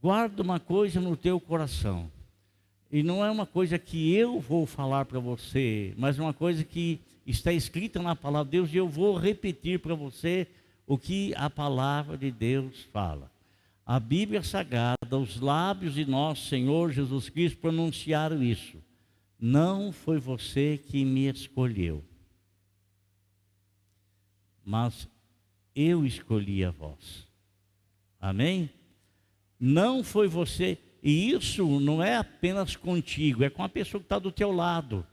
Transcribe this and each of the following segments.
guarda uma coisa no teu coração. E não é uma coisa que eu vou falar para você, mas uma coisa que está escrita na palavra de Deus, e eu vou repetir para você o que a palavra de Deus fala. A Bíblia Sagrada, os lábios de nosso Senhor Jesus Cristo pronunciaram isso. Não foi você que me escolheu, mas eu escolhi a vós. Amém? Não foi você. E isso não é apenas contigo, é com a pessoa que está do teu lado,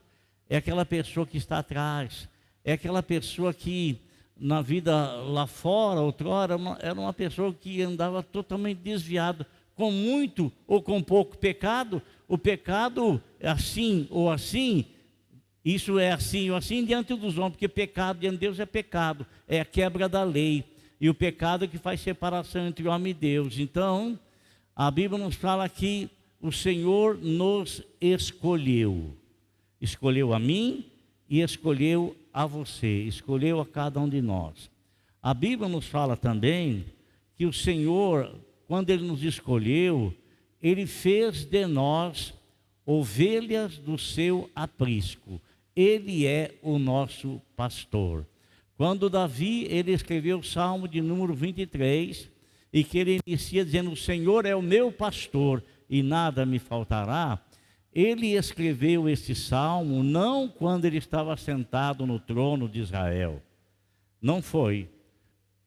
é aquela pessoa que está atrás, é aquela pessoa que na vida lá fora, outrora, era uma pessoa que andava totalmente desviada, com muito ou com pouco pecado. O pecado é assim ou assim, isso é assim ou assim diante dos homens, porque pecado diante de Deus é pecado, é a quebra da lei, e o pecado é que faz separação entre o homem e Deus. Então, a Bíblia nos fala que o Senhor nos escolheu. Escolheu a mim e escolheu a você, escolheu a cada um de nós. A Bíblia nos fala também que o Senhor, quando Ele nos escolheu, Ele fez de nós ovelhas do seu aprisco. Ele é o nosso pastor. Quando Davi, ele escreveu o Salmo de número 23, e que ele inicia dizendo: o Senhor é o meu pastor e nada me faltará. Ele escreveu esse salmo não quando ele estava sentado no trono de Israel. Não foi.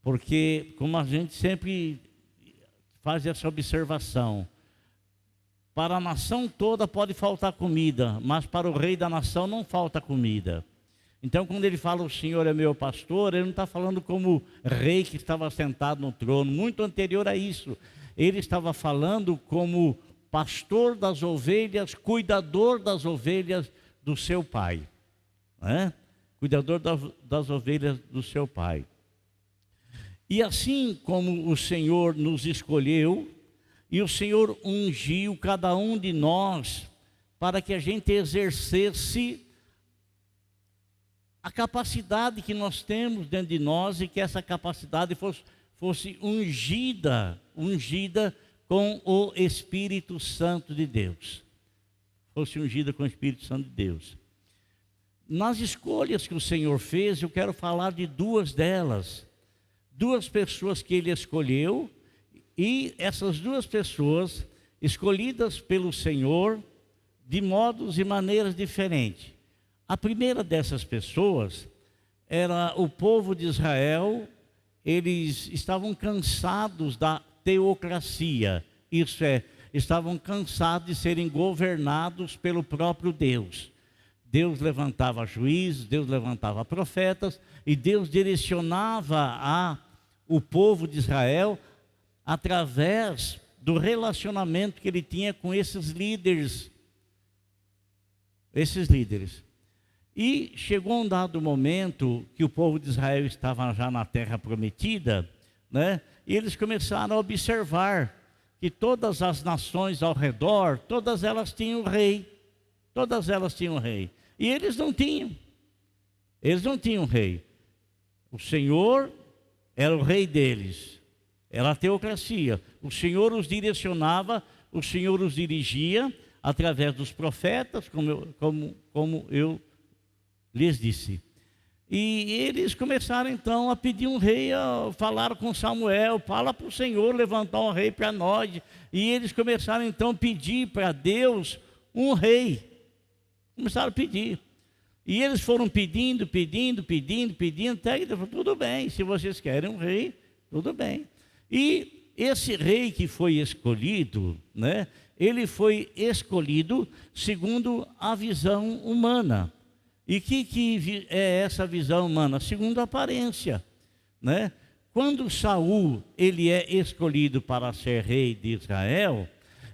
Porque, como a gente sempre faz essa observação, para a nação toda pode faltar comida, mas para o rei da nação não falta comida. Então, quando ele fala o Senhor é meu pastor, ele não está falando como rei que estava sentado no trono. Muito anterior a isso, ele estava falando como pastor das ovelhas, cuidador das ovelhas do seu pai, né? Cuidador das ovelhas do seu pai. E assim como o Senhor nos escolheu, e o Senhor ungiu cada um de nós para que a gente exercesse a capacidade que nós temos dentro de nós, e que essa capacidade fosse ungida com o Espírito Santo de Deus. Fosse ungida com o Espírito Santo de Deus. Nas escolhas que o Senhor fez, eu quero falar de duas delas. Duas pessoas que Ele escolheu, e essas duas pessoas escolhidas pelo Senhor de modos e maneiras diferentes. A primeira dessas pessoas era o povo de Israel. Eles estavam cansados da teocracia, isso é, estavam cansados de serem governados pelo próprio Deus. Deus levantava juízes, Deus levantava profetas, e Deus direcionava o povo de Israel através do relacionamento que ele tinha com esses líderes. E chegou um dado momento que o povo de Israel estava já na terra prometida, né? E eles começaram a observar que todas as nações ao redor, todas elas tinham rei. Todas elas tinham rei. E eles não tinham. Eles não tinham rei. O Senhor era o rei deles. Era a teocracia. O Senhor os direcionava, o Senhor os dirigia através dos profetas, como eu lhes disse. E eles começaram então a pedir um rei, falaram com Samuel: fala para o Senhor levantar um rei para nós. E eles começaram então a pedir para Deus um rei. Começaram a pedir. E eles foram pedindo, até que Deus falou: tudo bem, se vocês querem um rei, tudo bem. E esse rei que foi escolhido, né, ele foi escolhido segundo a visão humana. E que é essa visão humana? Segundo a aparência, né? Quando Saul ele é escolhido para ser rei de Israel,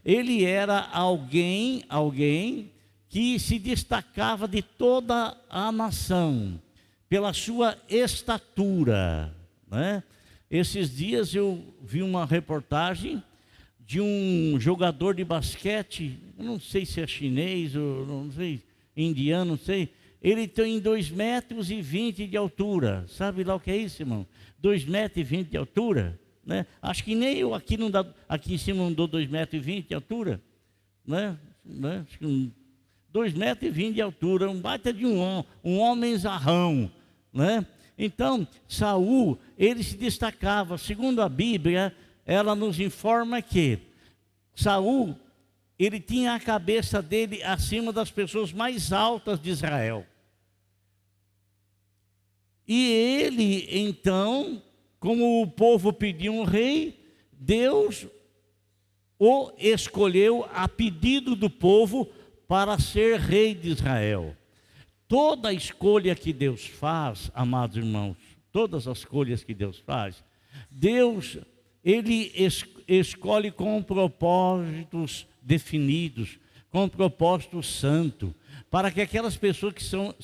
ele era alguém que se destacava de toda a nação pela sua estatura, né? Esses dias eu vi uma reportagem de um jogador de basquete, eu não sei se é chinês ou não sei, indiano, não sei. Ele tem 2,20 metros de altura. Sabe lá o que é isso, irmão? 2,20 metros de altura, né? Acho que nem eu aqui não dá, aqui em cima não dou 2,20 metros de altura, né? 2,20 metros de altura, um baita de um homenzarrão, né? Então, Saul, ele se destacava. Segundo a Bíblia, ela nos informa que Saul, ele tinha a cabeça dele acima das pessoas mais altas de Israel. E ele, então, como o povo pediu um rei, Deus o escolheu a pedido do povo para ser rei de Israel. Toda escolha que Deus faz, amados irmãos, todas as escolhas que Deus faz, Deus, ele escolhe com propósitos definidos, com propósito santo, para que aquelas pessoas que são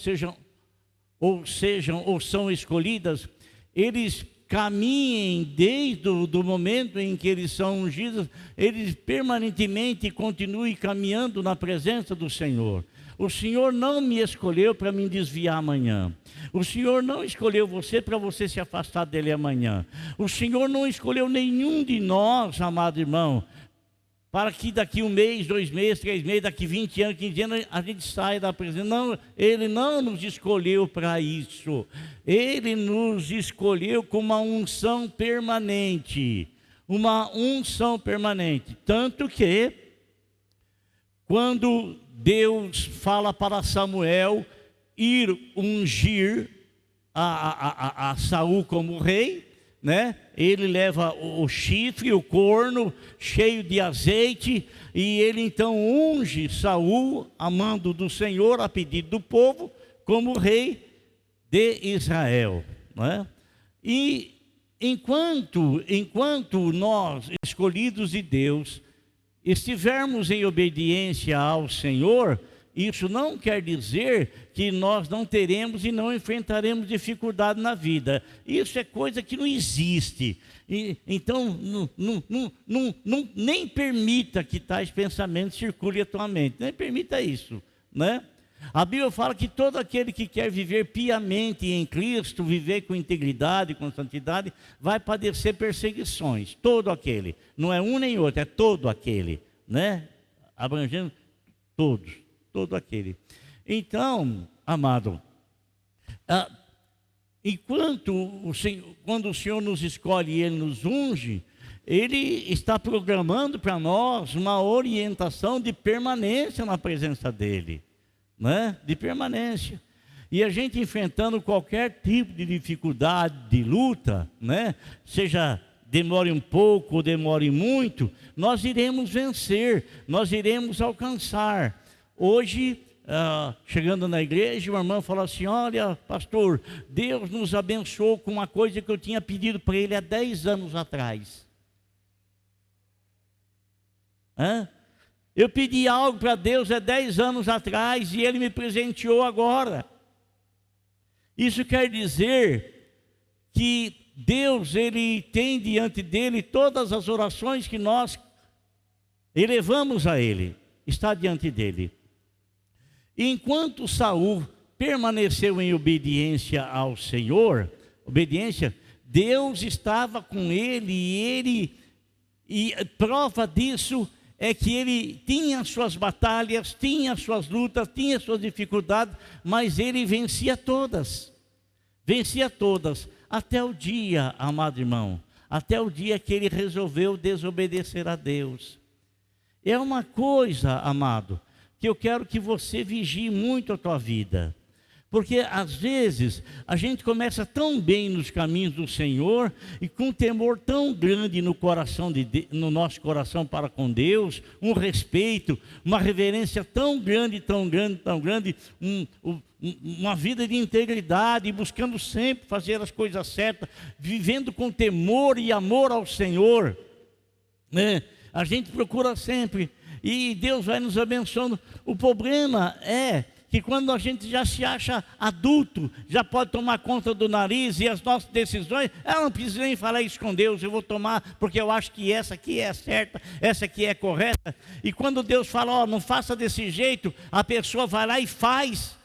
escolhidas, eles caminhem desde o momento em que eles são ungidos, eles permanentemente continuem caminhando na presença do Senhor. O Senhor não me escolheu para me desviar amanhã. O Senhor não escolheu você para você se afastar dele amanhã. O Senhor não escolheu nenhum de nós, amado irmão, para que daqui 1 mês, 2 meses, 3 meses, daqui 20 anos, 15 anos, a gente saia da presença. Não, Ele não nos escolheu para isso. Ele nos escolheu com uma unção permanente. Uma unção permanente. Tanto que, quando Deus fala para Samuel ir ungir a Saul como rei, né? Ele leva o chifre, o corno cheio de azeite, e ele então unge Saul, a mando do Senhor, a pedido do povo, como rei de Israel, né? E enquanto nós, escolhidos de Deus, estivermos em obediência ao Senhor, isso não quer dizer que nós não teremos e não enfrentaremos dificuldade na vida. Isso é coisa que não existe. Então, nem permita que tais pensamentos circulem a tua mente. Nem permita isso, né? A Bíblia fala que todo aquele que quer viver piamente em Cristo, viver com integridade, com santidade, vai padecer perseguições. Todo aquele. Não é um nem outro, é todo aquele, né? Abrangendo todos. Todo aquele. Então, amado, quando o Senhor nos escolhe e Ele nos unge, Ele está programando para nós uma orientação de permanência na presença dEle, né? De permanência. E a gente enfrentando qualquer tipo de dificuldade, de luta, né? Seja demore um pouco ou demore muito, nós iremos vencer, nós iremos alcançar. Hoje, chegando na igreja, uma irmã falou assim: olha, pastor, Deus nos abençoou com uma coisa que eu tinha pedido para Ele há 10 anos atrás. Eu pedi algo para Deus há 10 anos atrás e Ele me presenteou agora. Isso quer dizer que Deus, Ele tem diante dEle todas as orações que nós elevamos a Ele, está diante dEle. Enquanto Saul permaneceu em obediência ao Senhor, Deus estava com ele, e prova disso é que ele tinha suas batalhas, tinha suas lutas, tinha suas dificuldades, mas ele vencia todas, até o dia, amado irmão, até o dia que ele resolveu desobedecer a Deus. É uma coisa, amado, que eu quero que você vigie muito a tua vida, porque às vezes a gente começa tão bem nos caminhos do Senhor e com um temor tão grande no nosso coração para com Deus, um respeito, uma reverência tão grande, uma vida de integridade, buscando sempre fazer as coisas certas, vivendo com temor e amor ao Senhor, né? A gente procura sempre, e Deus vai nos abençoando. O problema é que quando a gente já se acha adulto, já pode tomar conta do nariz e as nossas decisões, eu não preciso nem falar isso com Deus, eu vou tomar porque eu acho que essa aqui é certa, essa aqui é correta. E quando Deus fala, não faça desse jeito, a pessoa vai lá e faz,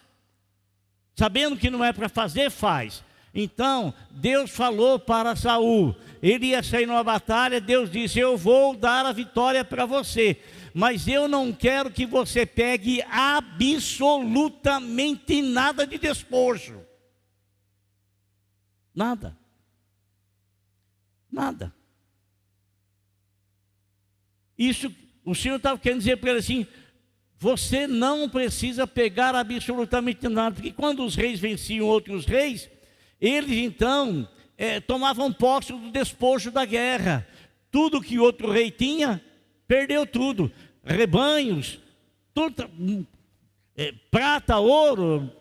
sabendo que não é para fazer, faz. Então, Deus falou para Saul, ele ia sair numa batalha, Deus disse: eu vou dar a vitória para você, mas eu não quero que você pegue absolutamente nada de despojo. Nada. Nada. Isso, o Senhor estava querendo dizer para ele assim: você não precisa pegar absolutamente nada, porque quando os reis venciam outros reis, eles então tomavam posse do despojo da guerra. Tudo que outro rei tinha, perdeu tudo. Rebanhos, tudo, prata, ouro,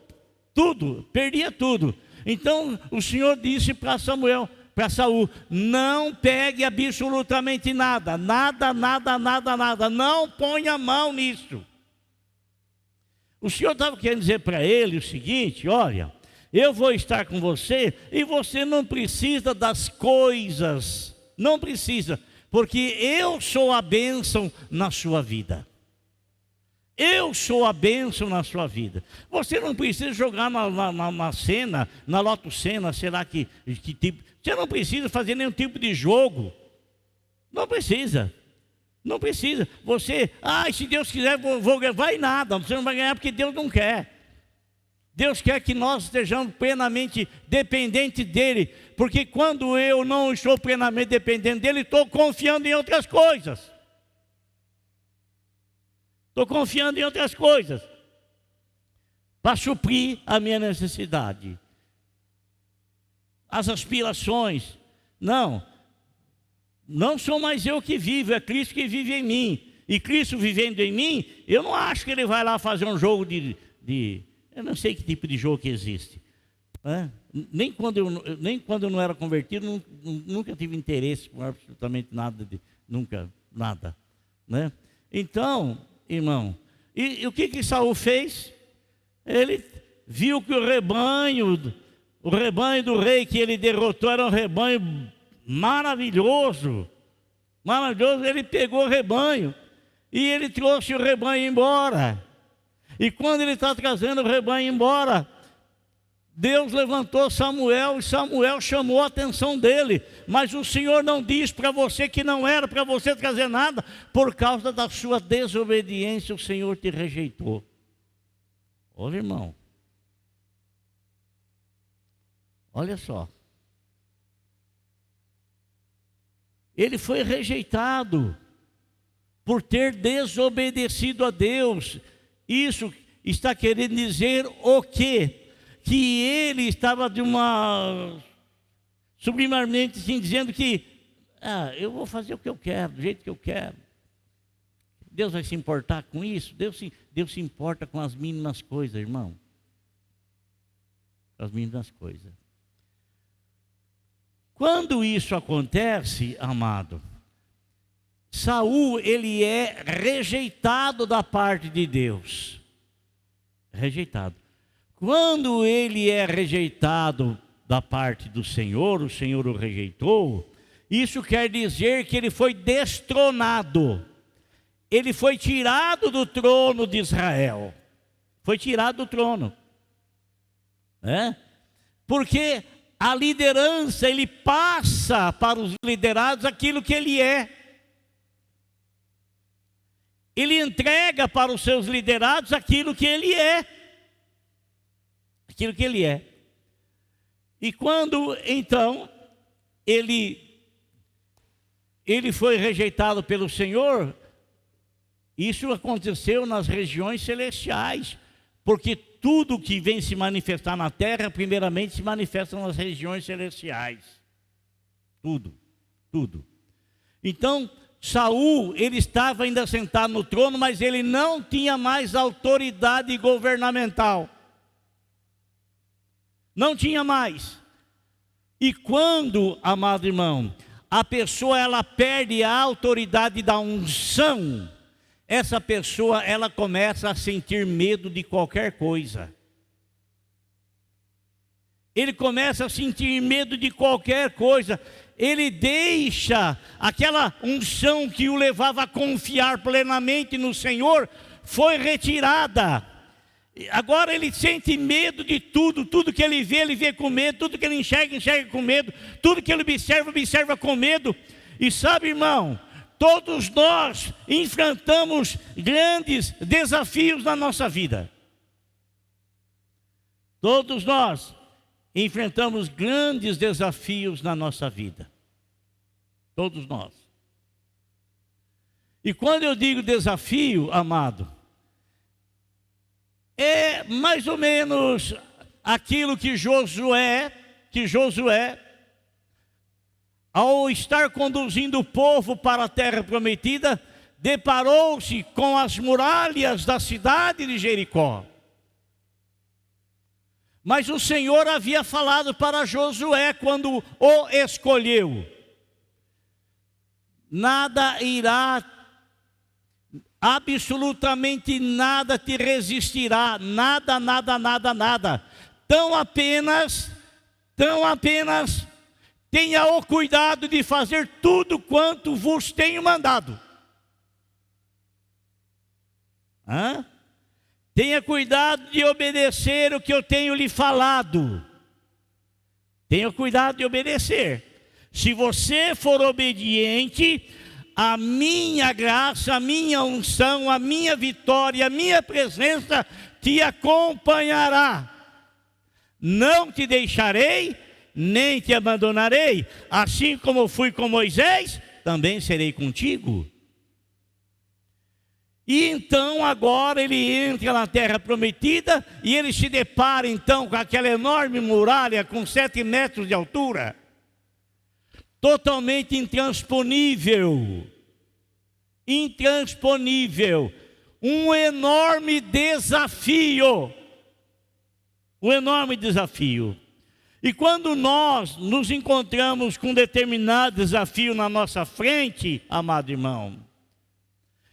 tudo, perdia tudo. Então o Senhor disse para Saul: não pegue absolutamente nada, nada, não ponha mão nisso. O Senhor estava querendo dizer para ele o seguinte: olha, eu vou estar com você e você não precisa das coisas, não precisa, porque eu sou a bênção na sua vida. Eu sou a bênção na sua vida. Você não precisa jogar na cena, na Loto Sena, será que tipo. Você não precisa fazer nenhum tipo de jogo. Não precisa. Não precisa. Você, se Deus quiser, vou ganhar. Vai nada, você não vai ganhar porque Deus não quer. Deus quer que nós estejamos plenamente dependentes dEle. Porque quando eu não estou plenamente dependente dEle, estou confiando em outras coisas. Estou confiando em outras coisas para suprir a minha necessidade, as aspirações. Não sou mais eu que vivo, é Cristo que vive em mim. E Cristo vivendo em mim, eu não acho que Ele vai lá fazer um jogo eu não sei que tipo de jogo que existe. Nem quando eu não era convertido, nunca tive interesse por absolutamente nada, nada. Né? Então, irmão, e o que Saul fez? Ele viu que o rebanho do rei que ele derrotou era um rebanho maravilhoso. Ele pegou o rebanho e ele trouxe o rebanho embora. E quando ele está trazendo o rebanho embora, Deus levantou Samuel e Samuel chamou a atenção dele. Mas o Senhor não diz para você que não era para você trazer nada. Por causa da sua desobediência, o Senhor te rejeitou. Olha, irmão. Olha só. Ele foi rejeitado por ter desobedecido a Deus. Isso está querendo dizer o quê? Que ele estava subliminarmente assim, dizendo que eu vou fazer o que eu quero, do jeito que eu quero. Deus vai se importar com isso? Deus se importa com as mínimas coisas, irmão. As mínimas coisas. Quando isso acontece, amado, Saul, ele é rejeitado da parte de Deus. Rejeitado. Quando ele é rejeitado da parte do Senhor, o Senhor o rejeitou, isso quer dizer que ele foi destronado. Ele foi tirado do trono de Israel. Foi tirado do trono. Porque a liderança, ele passa para os liderados aquilo que ele é. Ele entrega para os seus liderados aquilo que ele é. Aquilo que ele é. E quando, então, ele foi rejeitado pelo Senhor, isso aconteceu nas regiões celestiais, porque tudo que vem se manifestar na terra, primeiramente se manifesta nas regiões celestiais. Tudo. Então, Saul, ele estava ainda sentado no trono, mas ele não tinha mais autoridade governamental. Não tinha mais. E quando, amado irmão, a pessoa ela perde a autoridade da unção, essa pessoa ela começa a sentir medo de qualquer coisa. Ele começa a sentir medo de qualquer coisa. Ele deixa aquela unção que o levava a confiar plenamente no Senhor, foi retirada. Agora ele sente medo de tudo, tudo que ele vê com medo, tudo que ele enxerga com medo, tudo que ele observa com medo. E sabe, irmão, todos nós enfrentamos grandes desafios na nossa vida. Todos nós enfrentamos grandes desafios na nossa vida. Todos nós. E quando eu digo desafio, amado, é mais ou menos aquilo que Josué, ao estar conduzindo o povo para a terra prometida, deparou-se com as muralhas da cidade de Jericó. Mas o Senhor havia falado para Josué quando o escolheu: nada irá, absolutamente nada te resistirá, nada. Tão apenas tenha o cuidado de fazer tudo quanto vos tenho mandado. Tenha cuidado de obedecer o que eu tenho lhe falado. Tenha cuidado de obedecer. Se você for obediente, a minha graça, a minha unção, a minha vitória, a minha presença te acompanhará. Não te deixarei, nem te abandonarei. Assim como fui com Moisés, também serei contigo. E então agora ele entra na terra prometida e ele se depara então com aquela enorme muralha com 7 metros de altura, totalmente intransponível, um enorme desafio, E quando nós nos encontramos com um determinado desafio na nossa frente, amado irmão,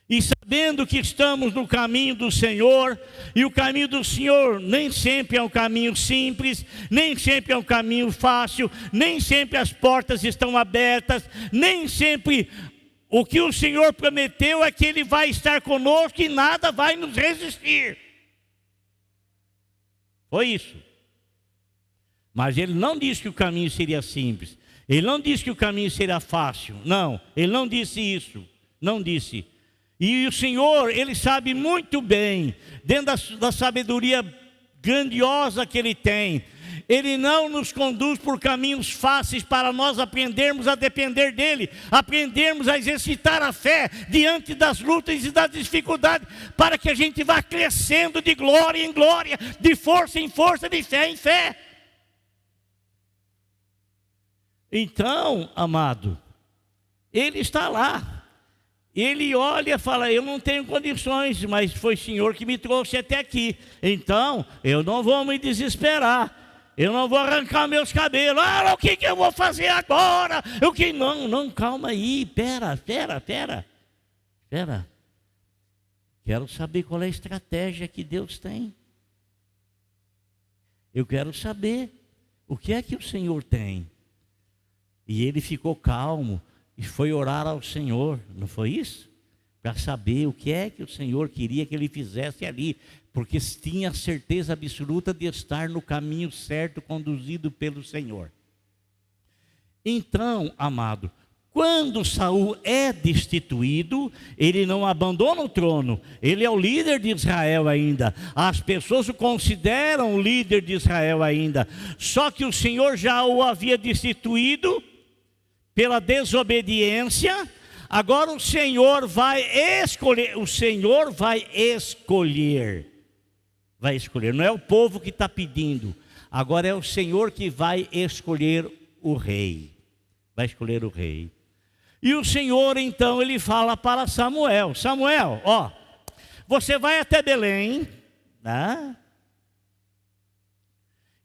e sabendo que estamos no caminho do Senhor, e o caminho do Senhor nem sempre é um caminho simples, nem sempre é um caminho fácil, nem sempre as portas estão abertas, nem sempre o que o Senhor prometeu é que Ele vai estar conosco e nada vai nos resistir. Foi isso. Mas Ele não disse que o caminho seria simples, Ele não disse que o caminho seria fácil, não, Ele não disse isso, não disse. E o Senhor, Ele sabe muito bem, dentro da sabedoria grandiosa que Ele tem, Ele não nos conduz por caminhos fáceis para nós aprendermos a depender dEle, aprendermos a exercitar a fé diante das lutas e das dificuldades, para que a gente vá crescendo de glória em glória, de força em força, de fé em fé. Então, amado, Ele está lá. Ele olha e fala: eu não tenho condições, mas foi o Senhor que me trouxe até aqui. Então, eu não vou me desesperar. Eu não vou arrancar meus cabelos. O que eu vou fazer agora? Não, calma aí. Pera. Quero saber qual é a estratégia que Deus tem. Eu quero saber o que é que o Senhor tem. E ele ficou calmo e foi orar ao Senhor, não foi isso? Para saber o que é que o Senhor queria que ele fizesse ali, porque tinha certeza absoluta de estar no caminho certo, conduzido pelo Senhor. Então, amado, quando Saul é destituído, ele não abandona o trono, ele é o líder de Israel ainda, as pessoas o consideram o líder de Israel ainda, só que o Senhor já o havia destituído pela desobediência. Agora o Senhor vai escolher, não é o povo que está pedindo, agora é o Senhor que vai escolher o rei, E o Senhor então, ele fala para Samuel: Samuel, você vai até Belém, né?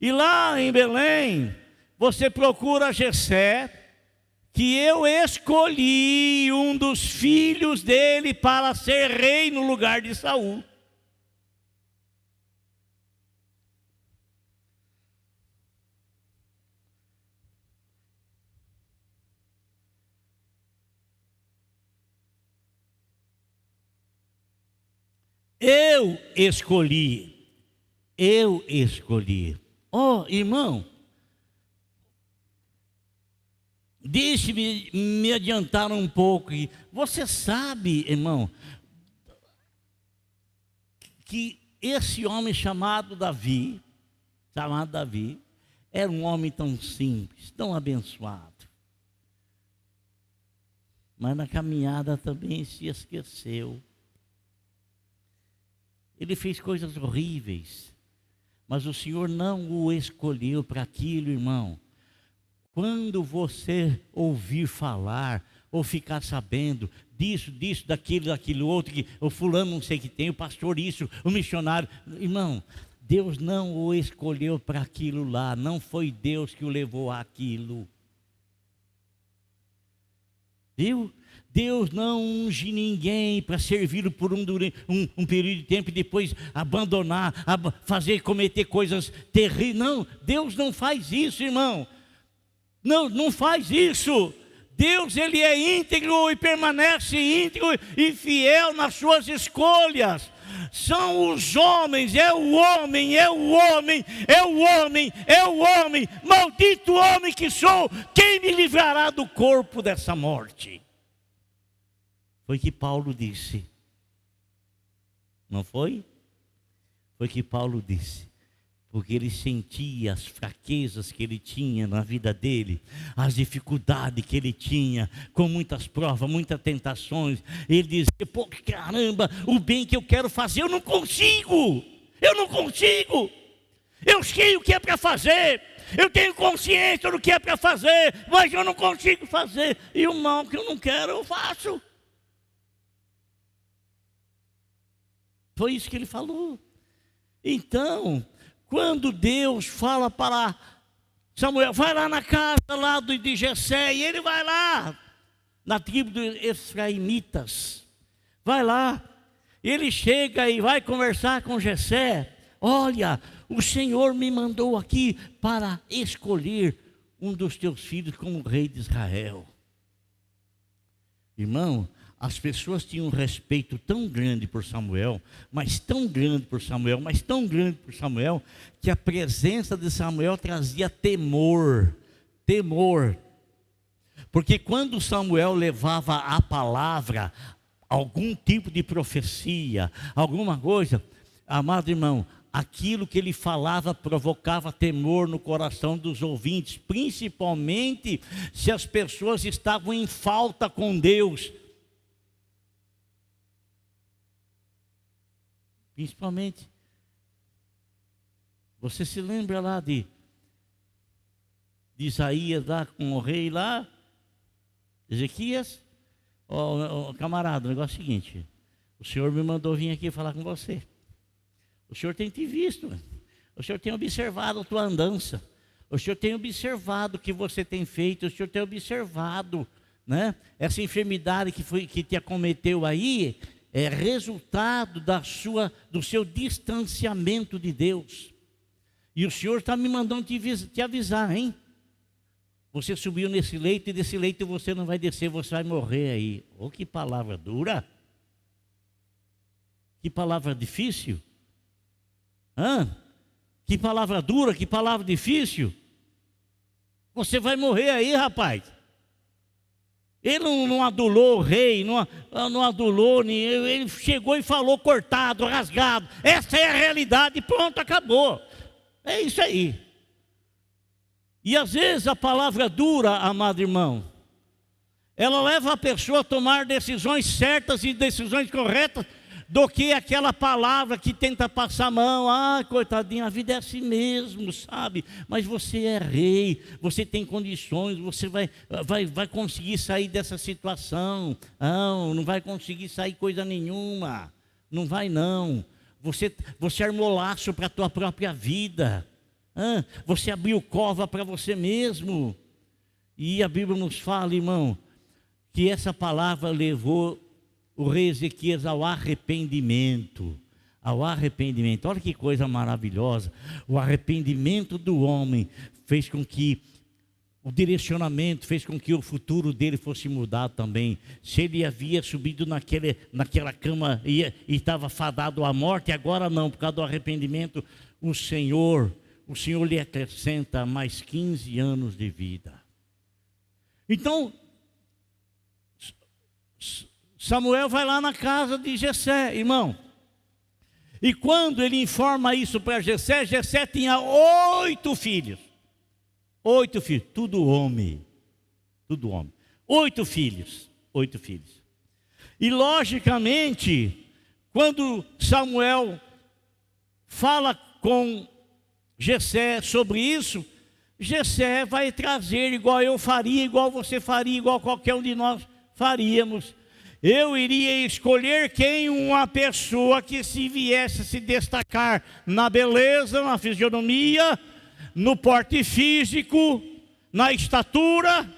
E lá em Belém, você procura Jessé, que eu escolhi um dos filhos dele para ser rei no lugar de Saul. Eu escolhi eu escolhi. Oh, irmão, deixe-me me adiantar um pouco. Você sabe, irmão, que esse homem chamado Davi, era um homem tão simples, tão abençoado. Mas na caminhada também se esqueceu. Ele fez coisas horríveis, mas o Senhor não o escolheu para aquilo, irmão. Quando você ouvir falar, ou ficar sabendo disso, daquilo outro, que o fulano não sei o que tem, o pastor isso, o missionário, irmão, Deus não o escolheu para aquilo lá, não foi Deus que o levou àquilo. Viu? Deus não unge ninguém para servi-lo por um período de tempo e depois abandonar, cometer coisas terríveis. Não, Deus não faz isso, irmão. Não faz isso. Deus, Ele é íntegro e permanece íntegro e fiel nas suas escolhas. São os homens, é o homem, maldito homem que sou, quem me livrará do corpo dessa morte? Foi que Paulo disse, não foi? Foi que Paulo disse, porque ele sentia as fraquezas que ele tinha na vida dele, as dificuldades que ele tinha, com muitas provas, muitas tentações. Ele dizia, pô, caramba, o bem que eu quero fazer, eu não consigo. Eu sei o que é para fazer, eu tenho consciência do que é para fazer, mas eu não consigo fazer. E o mal que eu não quero, eu faço. Foi isso que ele falou. Então, quando Deus fala para Samuel, vai lá na casa lá de Jessé, e ele vai lá, na tribo dos Efraimitas, vai lá, ele chega e vai conversar com Jessé, olha, o Senhor me mandou aqui para escolher um dos teus filhos como rei de Israel. Irmão, as pessoas tinham um respeito tão grande por Samuel, que a presença de Samuel trazia temor. Porque quando Samuel levava a palavra, algum tipo de profecia, alguma coisa, amado irmão, aquilo que ele falava provocava temor no coração dos ouvintes, principalmente se as pessoas estavam em falta com Deus. Principalmente, você se lembra lá de Isaías lá com o rei lá, Ezequias? Camarada, o negócio é o seguinte, o Senhor me mandou vir aqui falar com você. O Senhor tem te visto, o Senhor tem observado a tua andança, o Senhor tem observado o que você tem feito, o Senhor tem observado, né? Essa enfermidade que te acometeu aí, é resultado do seu distanciamento de Deus. E o Senhor está me mandando te avisar, hein? Você subiu nesse leito e desse leito você não vai descer, você vai morrer aí. Oh, que palavra dura! Que palavra difícil! Que palavra dura, que palavra difícil! Você vai morrer aí, rapaz! Ele não adulou o rei, não adulou, ele chegou e falou cortado, rasgado. Essa é a realidade, pronto, acabou. É isso aí. E às vezes a palavra dura, amado irmão, ela leva a pessoa a tomar decisões certas e decisões corretas, do que aquela palavra que tenta passar a mão. Coitadinho, a vida é assim mesmo, sabe? Mas você é rei, você tem condições, você vai conseguir sair dessa situação. Não vai conseguir sair coisa nenhuma. Não vai não. Você armou laço para a tua própria vida. Você abriu cova para você mesmo. E a Bíblia nos fala, irmão, que essa palavra levou o rei Ezequias ao arrependimento. Olha que coisa maravilhosa. O arrependimento do homem fez com que O direcionamento fez com que o futuro dele fosse mudado também. Se ele havia subido naquela cama e estava fadado à morte, agora não, por causa do arrependimento, o Senhor lhe acrescenta mais 15 anos de vida. Então, Samuel vai lá na casa de Jessé, irmão. E quando ele informa isso para Jessé, Jessé tinha 8 filhos. 8 filhos, tudo homem. 8 filhos. E logicamente, quando Samuel fala com Jessé sobre isso, Jessé vai trazer igual eu faria, igual você faria, igual qualquer um de nós faríamos. Eu iria escolher uma pessoa que se viesse se destacar na beleza, na fisionomia, no porte físico, na estatura.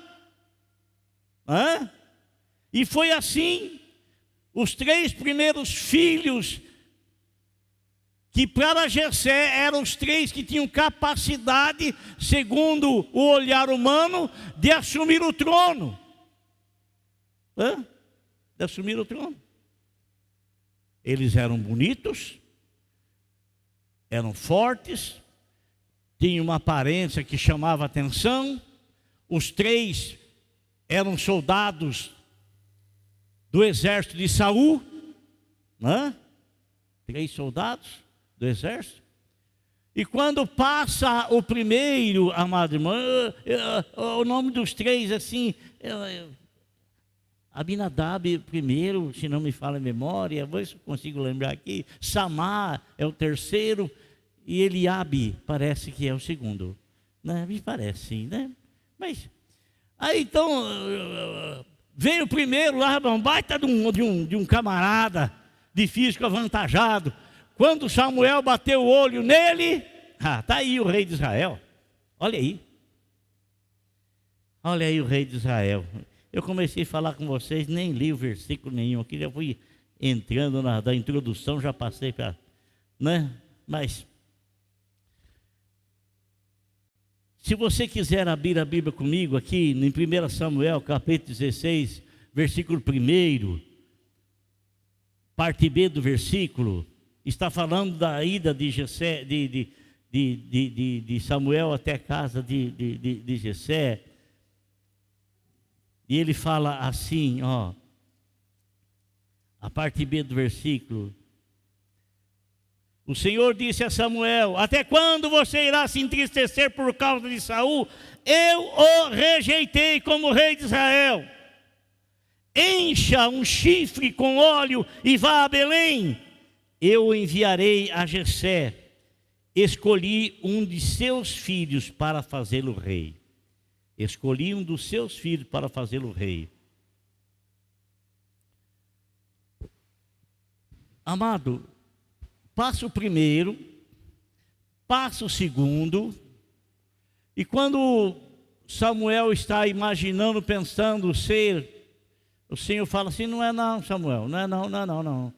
E foi assim, os 3 primeiros filhos, que para Jessé eram os 3 que tinham capacidade, segundo o olhar humano, de assumir o trono. De assumir o trono. Eles eram bonitos, eram fortes, tinham uma aparência que chamava atenção. Os 3 eram soldados do exército de Saul, 3 soldados do exército. E quando passa o primeiro, amado irmão, o nome dos 3 assim, Abinadab primeiro, se não me falha a memória, vou ver se eu consigo lembrar aqui. Samar é o terceiro e Eliabe parece que é o segundo, né? Me parece sim, né? Mas aí então vem o primeiro lá, um baita de um camarada de físico avantajado. Quando Samuel bateu o olho nele, tá aí o rei de Israel. Olha aí o rei de Israel. Eu comecei a falar com vocês, nem li o versículo nenhum aqui, já fui entrando da introdução, já passei para, né? Mas se você quiser abrir a Bíblia comigo aqui, em 1 Samuel, capítulo 16, versículo 1, parte B do versículo, está falando da ida de Jessé, de Samuel até a casa de Jessé. E ele fala assim, a parte B do versículo. O Senhor disse a Samuel: até quando você irá se entristecer por causa de Saul? Eu o rejeitei como rei de Israel. Encha um chifre com óleo e vá a Belém. Eu o enviarei a Jessé. Escolhi um de seus filhos para fazê-lo rei. Escolhi um dos seus filhos para fazê-lo rei. Amado, passa o primeiro, passa o segundo, e quando Samuel está imaginando, pensando ser, o Senhor fala assim: não é não, Samuel, não é não.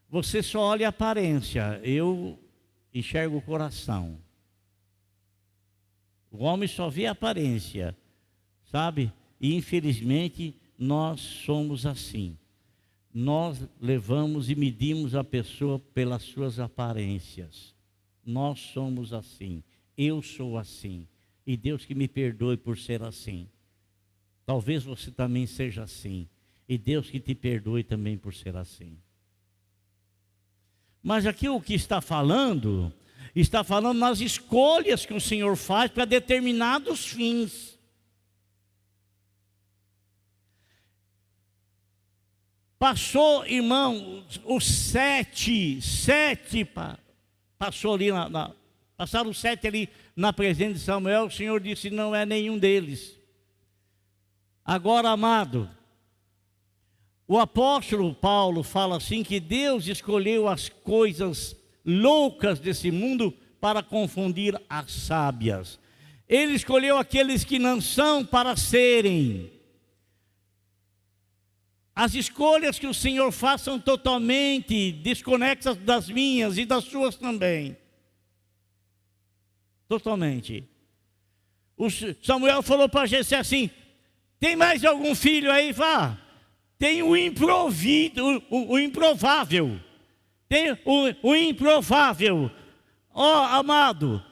Você só olha a aparência, eu enxergo o coração. O homem só vê a aparência, sabe? E infelizmente nós somos assim. Nós levamos e medimos a pessoa pelas suas aparências. Nós somos assim. Eu sou assim. E Deus que me perdoe por ser assim. Talvez você também seja assim. E Deus que te perdoe também por ser assim. Mas aqui o que está falando nas escolhas que o Senhor faz para determinados fins. Passou, irmão, os 7 passou ali passaram os 7 ali na presença de Samuel. O Senhor disse: não é nenhum deles. Agora, amado, o apóstolo Paulo fala assim, que Deus escolheu as coisas loucas desse mundo para confundir as sábias. Ele escolheu aqueles que não são para serem. As escolhas que o Senhor faz são totalmente desconexas das minhas e das suas também. Totalmente. Samuel falou para Jessé assim: tem mais algum filho aí? Vá. Tem o improvável. Tem o improvável. Ó, amado,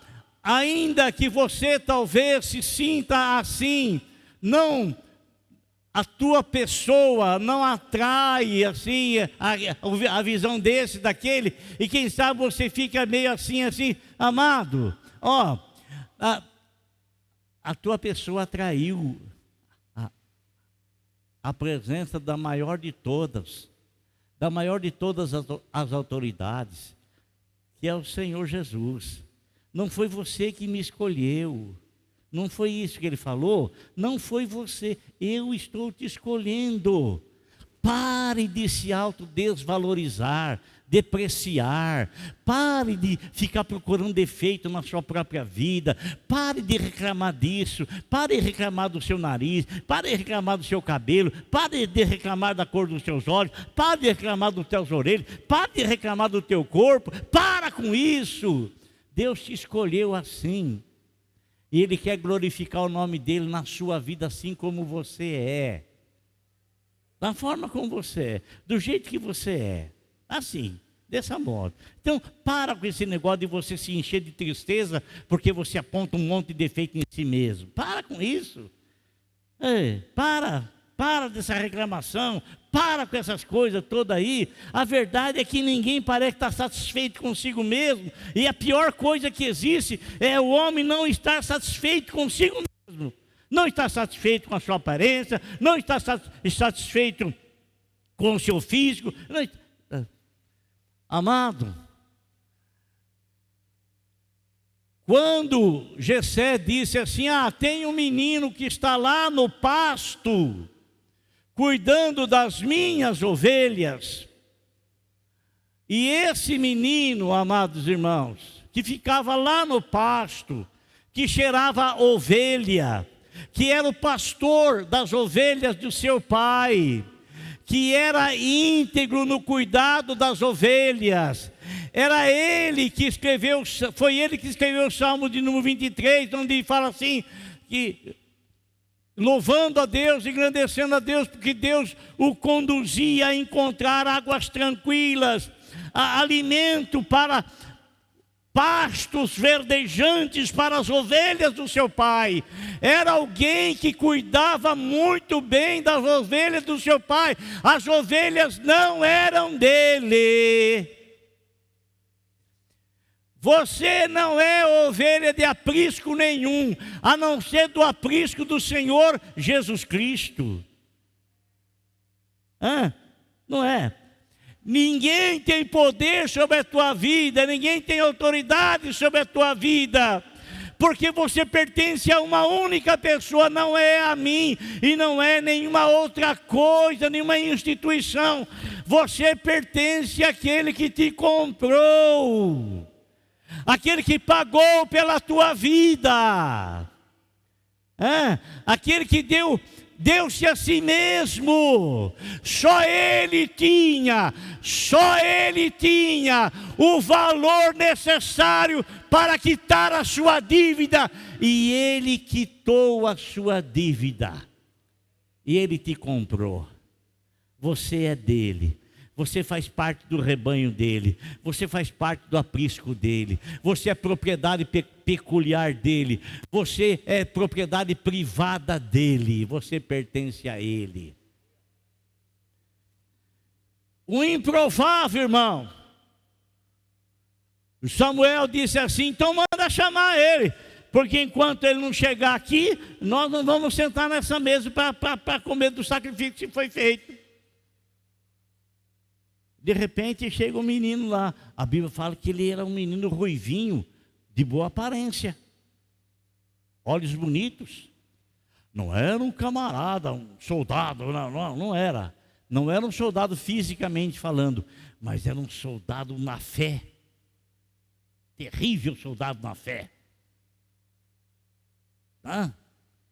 ainda que você talvez se sinta assim, não, a tua pessoa não atrai assim a visão desse, daquele, e quem sabe você fica meio assim, amado, ó, a tua pessoa atraiu a presença da maior de todas as autoridades, que é o Senhor Jesus. Não foi você que me escolheu, não foi isso que ele falou, não foi você, eu estou te escolhendo. Pare de se autodesvalorizar, depreciar, pare de ficar procurando defeito na sua própria vida, pare de reclamar disso, pare de reclamar do seu nariz, pare de reclamar do seu cabelo, pare de reclamar da cor dos seus olhos, pare de reclamar dos teus orelhas, pare de reclamar do teu corpo, para com isso. Deus te escolheu assim, e Ele quer glorificar o nome dEle na sua vida assim como você é, da forma como você é, do jeito que você é. Assim, dessa modo. Então, para com esse negócio de você se encher de tristeza porque você aponta um monte de defeito em si mesmo. Para com isso. Para dessa reclamação. Para com essas coisas todas aí. A verdade é que ninguém parece estar satisfeito consigo mesmo. E a pior coisa que existe é o homem não estar satisfeito consigo mesmo. Não está satisfeito com a sua aparência. Não está satisfeito com o seu físico. Amado, quando Jessé disse assim: tem um menino que está lá no pasto, cuidando das minhas ovelhas. E esse menino, amados irmãos, que ficava lá no pasto, que cheirava ovelha, que era o pastor das ovelhas do seu pai, que era íntegro no cuidado das ovelhas, era ele que escreveu, foi ele que escreveu o Salmo de número 23, onde ele fala assim, que louvando a Deus, engrandecendo a Deus, porque Deus o conduzia a encontrar águas tranquilas, alimento para pastos verdejantes para as ovelhas do seu pai. Era alguém que cuidava muito bem das ovelhas do seu pai. As ovelhas não eram dele. Você não é ovelha de aprisco nenhum, a não ser do aprisco do Senhor Jesus Cristo. Não é? Ninguém tem poder sobre a tua vida, ninguém tem autoridade sobre a tua vida, porque você pertence a uma única pessoa, não é a mim e não é nenhuma outra coisa, nenhuma instituição. Você pertence àquele que te comprou, aquele que pagou pela tua vida, aquele que deu-se a si mesmo. Só Ele tinha o valor necessário para quitar a sua dívida, e Ele quitou a sua dívida, e Ele te comprou. Você é dele, você faz parte do rebanho dele, você faz parte do aprisco dele, você é propriedade peculiar dele, você é propriedade privada dele, você pertence a ele. O improvável, irmão, Samuel disse assim: então manda chamar ele, porque enquanto ele não chegar aqui, nós não vamos sentar nessa mesa para comer do sacrifício que foi feito. De repente chega um menino lá, a Bíblia fala que ele era um menino ruivinho, de boa aparência, olhos bonitos. Não era um camarada, um soldado, não era. Não era um soldado fisicamente falando, mas era um soldado na fé. Terrível soldado na fé.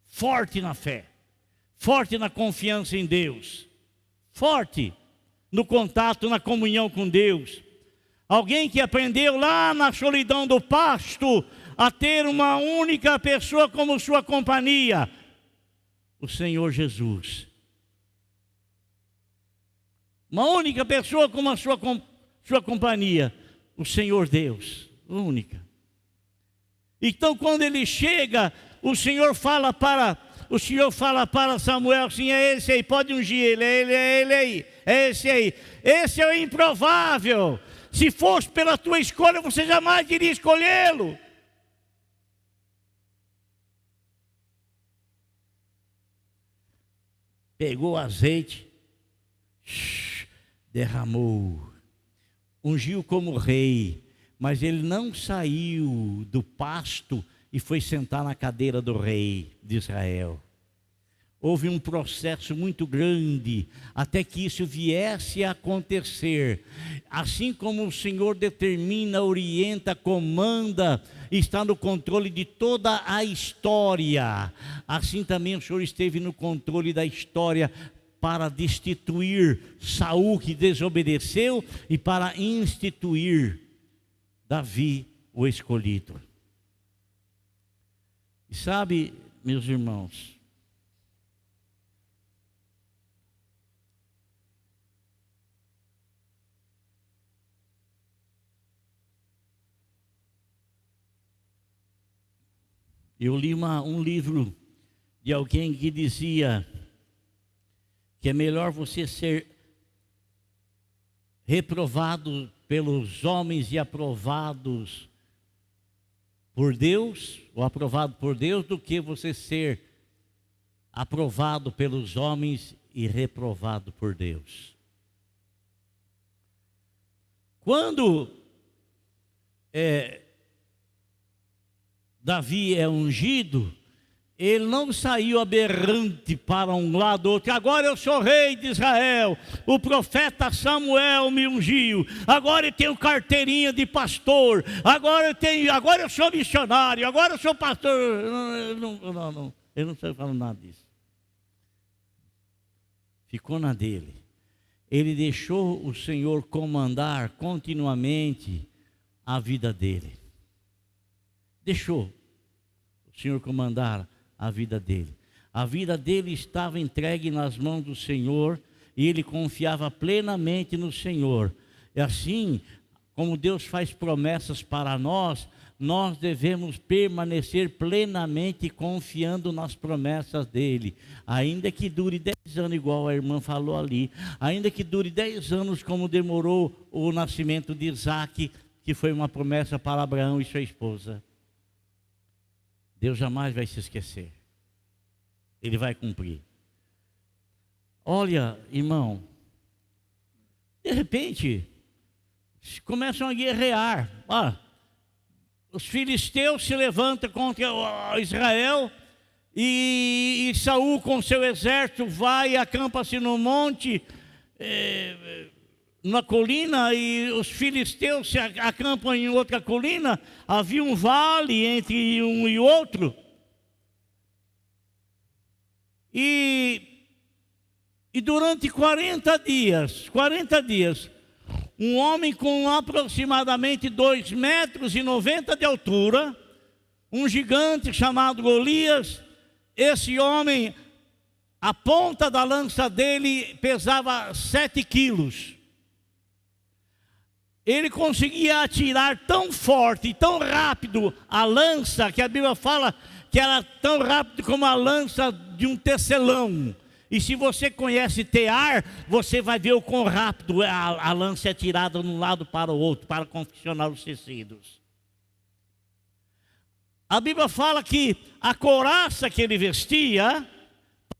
Forte na fé, forte na confiança em Deus, forte no contato, na comunhão com Deus. Alguém que aprendeu lá na solidão do pasto a ter uma única pessoa como sua companhia, o Senhor Jesus. Uma única pessoa como a sua companhia, o Senhor Deus, única. Então, quando ele chega, o Senhor fala para Samuel assim: é esse aí, pode ungir ele, é ele aí, é esse aí. Esse é o improvável. Se fosse pela tua escolha, você jamais iria escolhê-lo. Pegou azeite, derramou, ungiu como rei, mas ele não saiu do pasto e foi sentar na cadeira do rei de Israel. Houve um processo muito grande até que isso viesse a acontecer. Assim como o Senhor determina, orienta, comanda, está no controle de toda a história, assim também o Senhor esteve no controle da história para destituir Saul, que desobedeceu, e para instituir Davi, o escolhido. E sabe, meus irmãos, eu li um livro de alguém que dizia que é melhor você ser reprovado pelos homens e aprovados por Deus, ou aprovado por Deus, do que você ser aprovado pelos homens e reprovado por Deus. Quando Davi é ungido, ele não saiu aberrante para um lado ou outro: agora eu sou rei de Israel, o profeta Samuel me ungiu, agora eu tenho carteirinha de pastor, agora eu sou missionário, agora eu sou pastor. Não, ele não está falando nada disso. Ficou na dele. Ele deixou o Senhor comandar continuamente a vida dele. Deixou o Senhor comandar a vida dele. A vida dele estava entregue nas mãos do Senhor e ele confiava plenamente no Senhor. E assim, como Deus faz promessas para nós, nós devemos permanecer plenamente confiando nas promessas dele. Ainda que dure 10 anos, igual a irmã falou ali, ainda que dure 10 anos, como demorou o nascimento de Isaac, que foi uma promessa para Abraão e sua esposa. Deus jamais vai se esquecer. Ele vai cumprir. Olha, irmão, de repente, começam a guerrear. Os filisteus se levantam contra Israel e Saul com seu exército vai e acampa-se no monte, na colina, e os filisteus se acampam em outra colina. Havia um vale entre um e outro. E durante 40 dias, um homem com aproximadamente 2,90 metros de altura, um gigante chamado Golias, esse homem, a ponta da lança dele pesava 7 quilos. Ele conseguia atirar tão forte e tão rápido a lança, que a Bíblia fala que era tão rápido como a lança de um tecelão. E se você conhece tear, você vai ver o quão rápido a lança é tirada de um lado para o outro, para confeccionar os tecidos. A Bíblia fala que a couraça que ele vestia,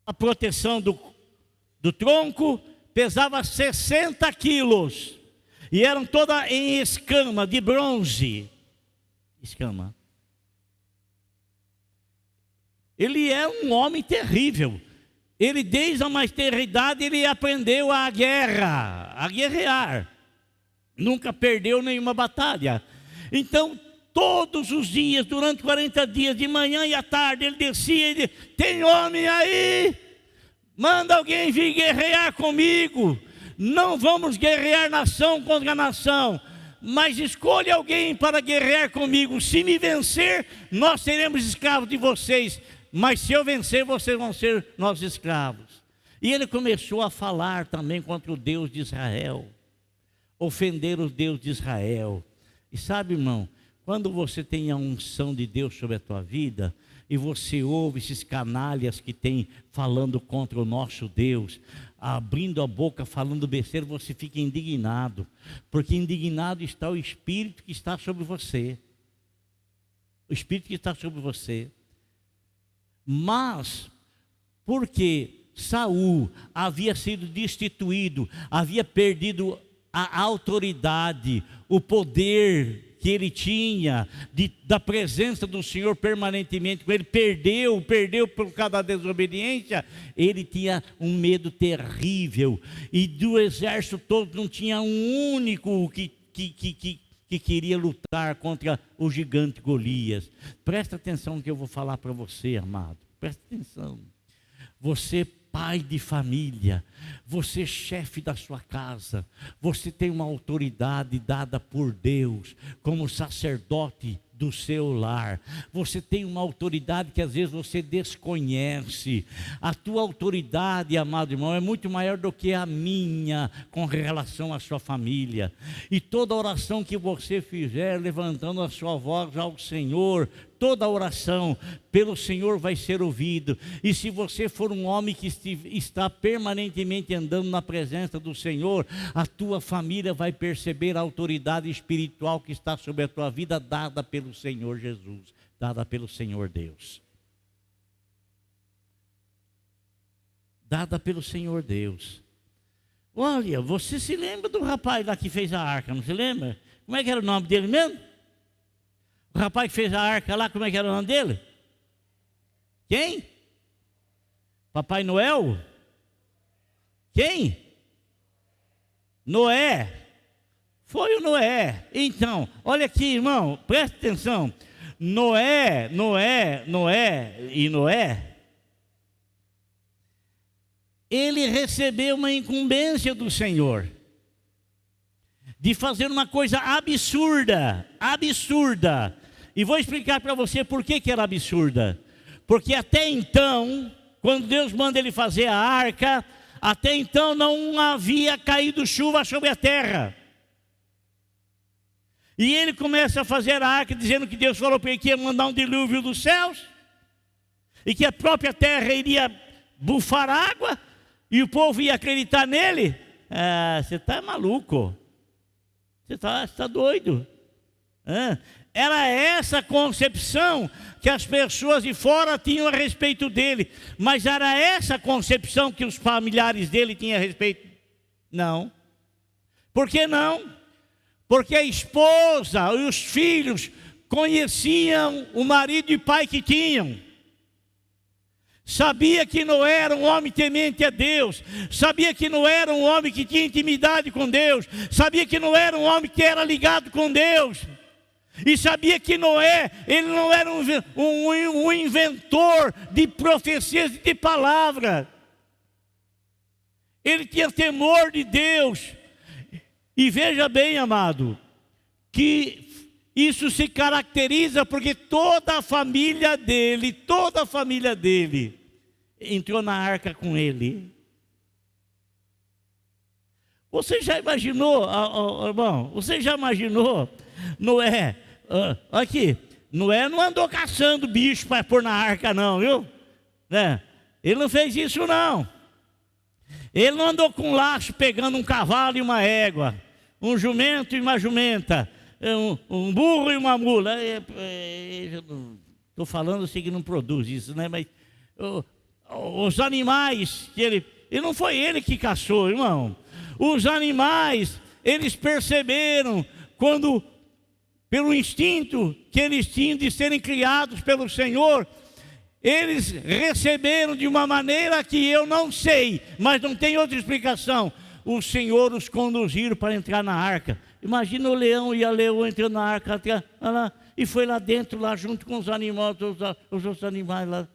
a proteção do tronco, pesava 60 quilos. E eram todas em escama, de bronze. Escama. Ele é um homem terrível. Ele, desde a mais tenra idade, ele aprendeu a guerrear. Nunca perdeu nenhuma batalha. Então, todos os dias, durante 40 dias, de manhã e à tarde, ele descia e dizia: tem homem aí? Manda alguém vir guerrear comigo. Não vamos guerrear nação contra nação. mas escolha alguém para guerrear comigo. Se me vencer, nós seremos escravos de vocês, mas se eu vencer, vocês vão ser nossos escravos. E ele começou a falar também contra o Deus de Israel, ofender o Deus de Israel. E sabe, irmão, quando você tem a unção de Deus sobre a tua vida, e você ouve esses canalhas que tem falando contra o nosso Deus, abrindo a boca, falando besteira, você fica indignado, porque indignado está o Espírito que está sobre você. O Espírito que está sobre você. Mas, porque Saul havia sido destituído, havia perdido a autoridade, o poder que ele tinha, da presença do Senhor permanentemente com ele, perdeu por causa da desobediência, ele tinha um medo terrível, e do exército todo não tinha um único que queria lutar contra o gigante Golias. Presta atenção no que eu vou falar para você, amado, presta atenção. Você, pai de família, você, chefe da sua casa, você tem uma autoridade dada por Deus, como sacerdote do seu lar. Você tem uma autoridade que às vezes você desconhece. A tua autoridade, amado irmão, é muito maior do que a minha com relação à sua família. E toda oração que você fizer, levantando a sua voz ao Senhor, toda oração pelo Senhor vai ser ouvido. E se você for um homem que está permanentemente andando na presença do Senhor, a tua família vai perceber a autoridade espiritual que está sobre a tua vida, dada pelo Senhor Jesus, dada pelo Senhor Deus. Dada pelo Senhor Deus. Olha, você se lembra do rapaz lá que fez a arca, não se lembra? Como é que era o nome dele mesmo? O rapaz que fez a arca lá, como é que era o nome dele? Quem? Papai Noel? Quem? Noé. Foi o Noé. Então, olha aqui, irmão, presta atenção. Noé, ele recebeu uma incumbência do Senhor de fazer uma coisa absurda. E vou explicar para você por que era absurda. Porque até então, quando Deus manda ele fazer a arca, até então não havia caído chuva sobre a terra. E ele começa a fazer a arca dizendo que Deus falou para ele que ia mandar um dilúvio dos céus, e que a própria terra iria bufar água, e o povo ia acreditar nele. Você está maluco. Você está doido. Era essa concepção que as pessoas de fora tinham a respeito dele. Mas era essa concepção que os familiares dele tinham a respeito? Não. Por que não? Porque a esposa e os filhos conheciam o marido e pai que tinham. Sabia que não era um homem temente a Deus. Sabia que não era um homem que tinha intimidade com Deus. Sabia que não era um homem que era ligado com Deus. E sabia que Noé, ele não era um inventor de profecias e de palavras. Ele tinha temor de Deus. E veja bem, amado, que isso se caracteriza porque toda a família dele entrou na arca com ele. Você já imaginou, irmão, Noé, aqui, Noé não andou caçando bicho para pôr na arca não, viu? Ele não fez isso não. Ele não andou com laço pegando um cavalo e uma égua, um jumento e uma jumenta, um burro e uma mula. Estou falando assim que não produz isso, né? Mas os animais que ele não foi ele que caçou, irmão. Os animais, eles perceberam quando, pelo instinto que eles tinham de serem criados pelo Senhor, eles receberam de uma maneira que eu não sei, mas não tem outra explicação. O Senhor os conduziram para entrar na arca. Imagina o leão e a leoa entrando na arca, e foi lá dentro, lá junto com os animais, os outros animais lá.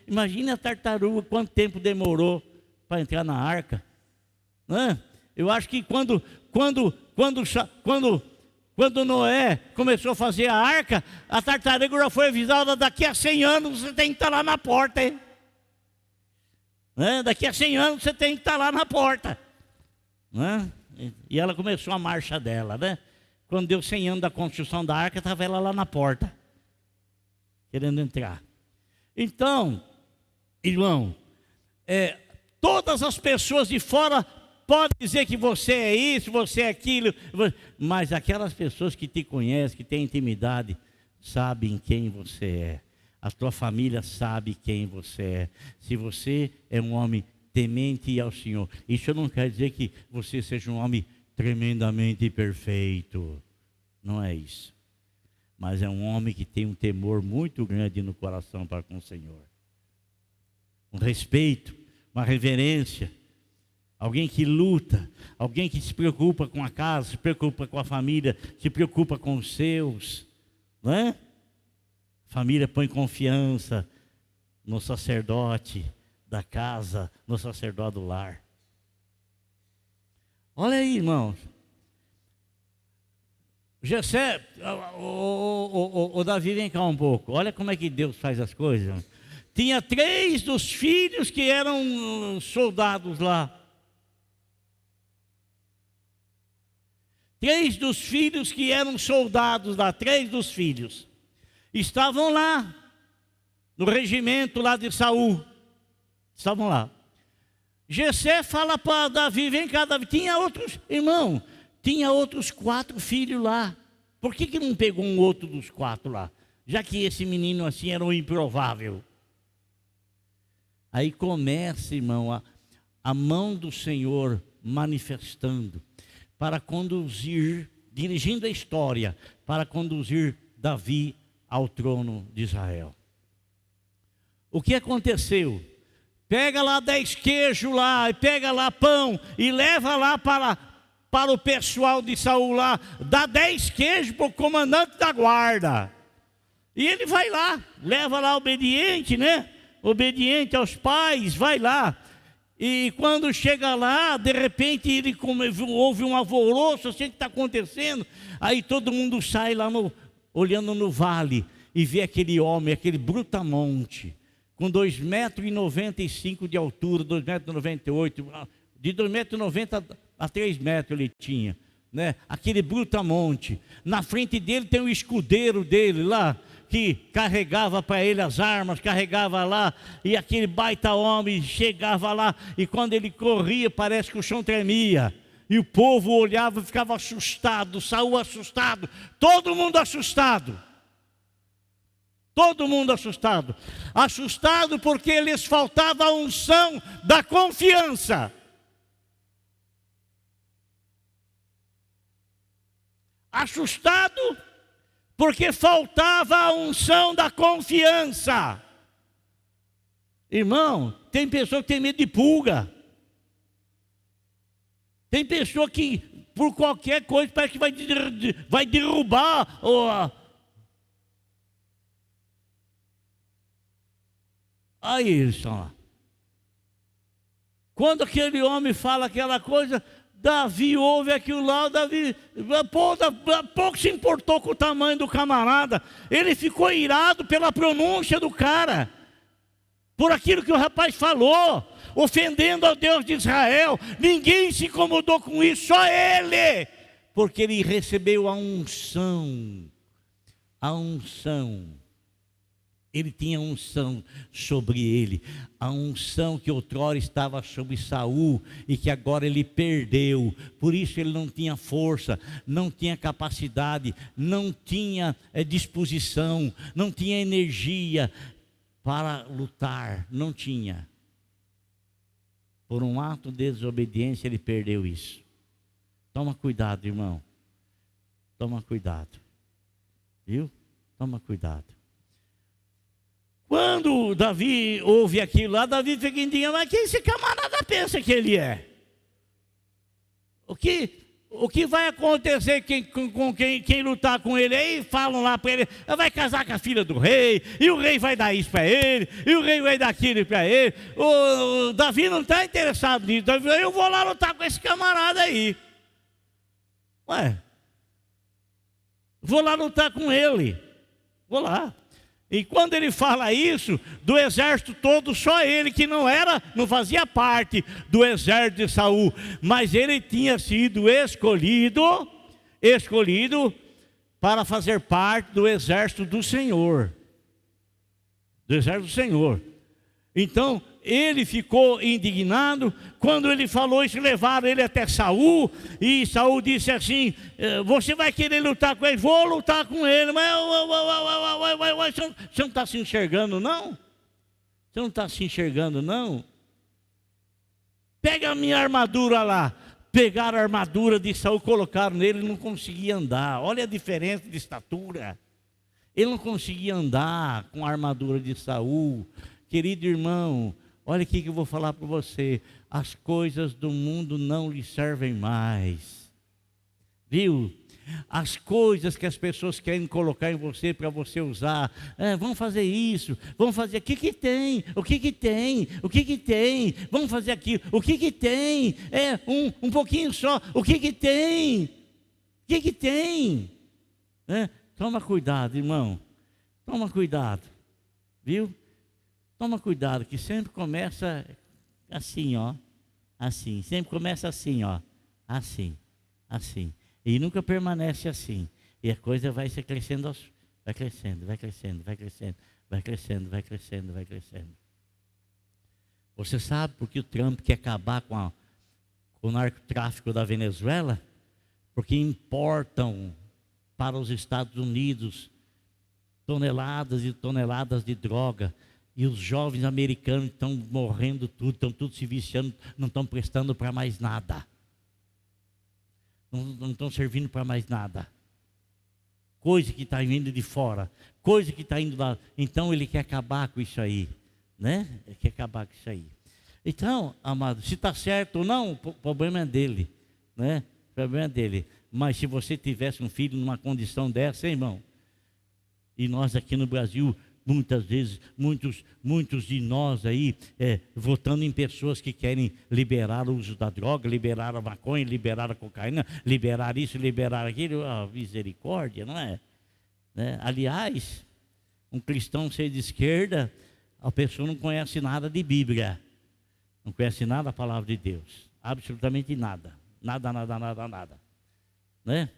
Imagina a tartaruga, quanto tempo demorou para entrar na arca. Eu acho que quando Noé começou a fazer a arca, a tartaruga já foi avisada: daqui a 100 anos você tem que estar lá na porta, hein? Daqui a 100 anos você tem que estar lá na porta. E ela começou a marcha dela, né? Quando deu 100 anos da construção da arca, estava ela lá na porta, querendo entrar. Então, irmão, todas as pessoas de fora podem dizer que você é isso, você é aquilo, mas aquelas pessoas que te conhecem, que têm intimidade, sabem quem você é. A tua família sabe quem você é. Se você é um homem temente ao Senhor, isso não quer dizer que você seja um homem tremendamente perfeito. Não é isso. Mas é um homem que tem um temor muito grande no coração para com o Senhor. Um respeito, uma reverência. Alguém que luta, alguém que se preocupa com a casa, se preocupa com a família, se preocupa com os seus. Não é? Família põe confiança no sacerdote da casa, no sacerdote do lar. Olha aí, irmãos. Jessé, o Davi, vem cá um pouco. Olha como é que Deus faz as coisas. Tinha 3 dos filhos que eram soldados lá. 3 dos filhos que eram soldados lá, 3 dos filhos, estavam lá, no regimento lá de Saul. Estavam lá. Jessé fala para Davi: vem cá, Davi. Tinha outros, irmão, tinha outros 4 filhos lá. Por que não pegou um outro dos 4 lá? Já que esse menino assim era um improvável. Aí começa, irmão, a mão do Senhor manifestando para conduzir, dirigindo a história, para conduzir Davi ao trono de Israel. O que aconteceu? Pega lá 10 queijos lá, e pega lá pão, e leva lá para o pessoal de Saul lá, dá 10 queijos para o comandante da guarda. E ele vai lá, leva lá obediente, né? Obediente aos pais, vai lá. E quando chega lá, de repente ele houve um alvoroço, assim que está acontecendo. Aí todo mundo sai lá olhando no vale e vê aquele homem, aquele brutamonte, com 2,95 metros de altura, 2,98 metros, de 2,90 metros a 3 metros ele tinha, né? Aquele brutamonte. Na frente dele tem o escudeiro dele lá, que carregava para ele as armas, carregava lá, e aquele baita homem chegava lá, e quando ele corria, parece que o chão tremia, e o povo olhava e ficava assustado, Saul assustado, todo mundo assustado. Todo mundo assustado. Assustado porque lhes faltava a unção da confiança. Assustado porque faltava a unção da confiança. Irmão, tem pessoa que tem medo de pulga. Tem pessoa que, por qualquer coisa, parece que vai derrubar. Aí eles estão lá. Quando aquele homem fala aquela coisa, Davi ouve aquilo lá, Davi pouco se importou com o tamanho do camarada. Ele ficou irado pela pronúncia do cara, por aquilo que o rapaz falou, ofendendo ao Deus de Israel. Ninguém se incomodou com isso, só ele, porque ele recebeu a unção. A unção. Ele tinha unção sobre ele, a unção que outrora estava sobre Saul e que agora ele perdeu. Por isso ele não tinha força, não tinha capacidade, não tinha disposição, não tinha energia para lutar, não tinha. Por um ato de desobediência ele perdeu isso. Toma cuidado, irmão. Toma cuidado. Viu? Toma cuidado. Quando Davi ouve aquilo lá, Davi fica indignado: mas quem esse camarada pensa que ele é? O que vai acontecer com quem lutar com ele aí, falam lá para ele, vai casar com a filha do rei, e o rei vai dar isso para ele, e o rei vai dar aquilo para ele. O Davi não está interessado nisso. Davi, eu vou lá lutar com esse camarada aí. Ué, vou lá lutar com ele. Vou lá. E quando ele fala isso, do exército todo, só ele que não fazia parte do exército de Saul, mas ele tinha sido escolhido para fazer parte do exército do Senhor. Do exército do Senhor. Então, ele ficou indignado. Quando ele falou isso, levaram ele até Saul, e Saul disse assim, você vai querer lutar com ele? Vou lutar com ele, mas você não está se enxergando não? Você não está se enxergando não? Pega a minha armadura lá. Pegaram a armadura de Saul, colocaram nele, ele não conseguia andar. Olha a diferença de estatura. Ele não conseguia andar com a armadura de Saul. Querido irmão, olha aqui que eu vou falar para você. As coisas do mundo não lhe servem mais. Viu? As coisas que as pessoas querem colocar em você para você usar. Vamos fazer isso, vamos fazer. O que tem? O que tem? O que tem? Vamos fazer aquilo. O que tem? Um pouquinho só. O que tem? O que tem? Toma cuidado, irmão. Toma cuidado. Viu? Toma cuidado, que sempre começa assim, ó. Assim. Sempre começa assim, ó. Assim. Assim. E nunca permanece assim. E a coisa vai se crescendo, vai crescendo, vai crescendo, vai crescendo, vai crescendo, vai crescendo, vai crescendo. Você sabe por que o Trump quer acabar com o narcotráfico da Venezuela? Porque importam para os Estados Unidos toneladas e toneladas de droga. E os jovens americanos estão morrendo tudo, estão tudo se viciando, não estão prestando para mais nada. Não estão servindo para mais nada. Coisa que está vindo de fora, coisa que está indo lá. Então ele quer acabar com isso aí, né? Ele quer acabar com isso aí. Então, amado, se está certo ou não, o problema é dele, né? O problema é dele. Mas se você tivesse um filho numa condição dessa, hein, irmão? E nós aqui no Brasil, muitas vezes, muitos de nós aí, votando em pessoas que querem liberar o uso da droga, liberar a maconha, liberar a cocaína, liberar isso, liberar aquilo, misericórdia, não é? Aliás, um cristão ser de esquerda, a pessoa não conhece nada de Bíblia, não conhece nada da palavra de Deus, absolutamente nada, nada, né?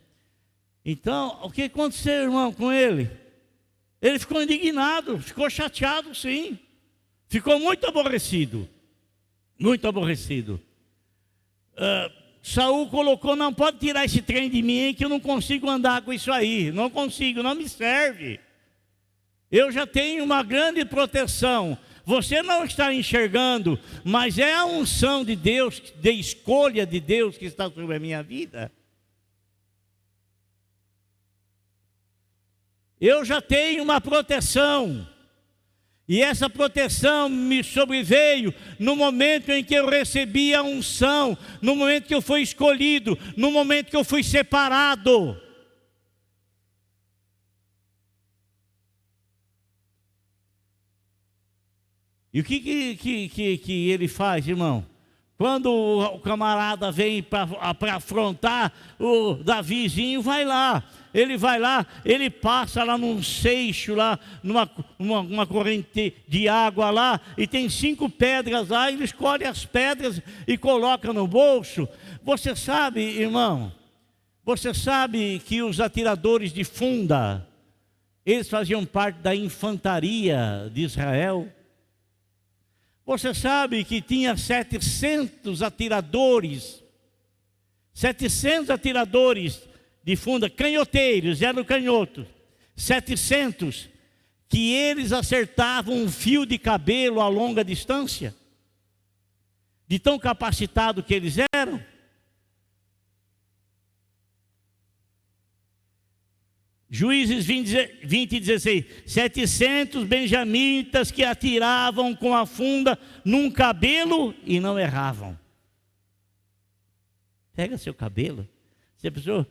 Então, o que aconteceu, irmão, com ele? Ele ficou indignado, ficou chateado, sim. Ficou muito aborrecido. Muito aborrecido. Saul colocou, não pode tirar esse trem de mim, que eu não consigo andar com isso aí. Não consigo, não me serve. Eu já tenho uma grande proteção. Você não está enxergando, mas é a unção de Deus, de escolha de Deus que está sobre a minha vida. Eu já tenho uma proteção, e essa proteção me sobreveio no momento em que eu recebi a unção, no momento que eu fui escolhido, no momento que eu fui separado. E o que ele faz, irmão? Quando o camarada vem para afrontar, o Davizinho vai lá. Ele vai lá, ele passa lá num seixo, lá, numa corrente de água lá, e tem 5 pedras lá, ele escolhe as pedras e coloca no bolso. Você sabe, irmão, você sabe que os atiradores de funda, eles faziam parte da infantaria de Israel. Você sabe que tinha 700 atiradores de funda, canhoteiros, eram canhotos, 700, que eles acertavam um fio de cabelo a longa distância, de tão capacitado que eles eram. Juízes 20:16, 700 benjamitas que atiravam com a funda num cabelo e não erravam. Pega seu cabelo, Você pensou?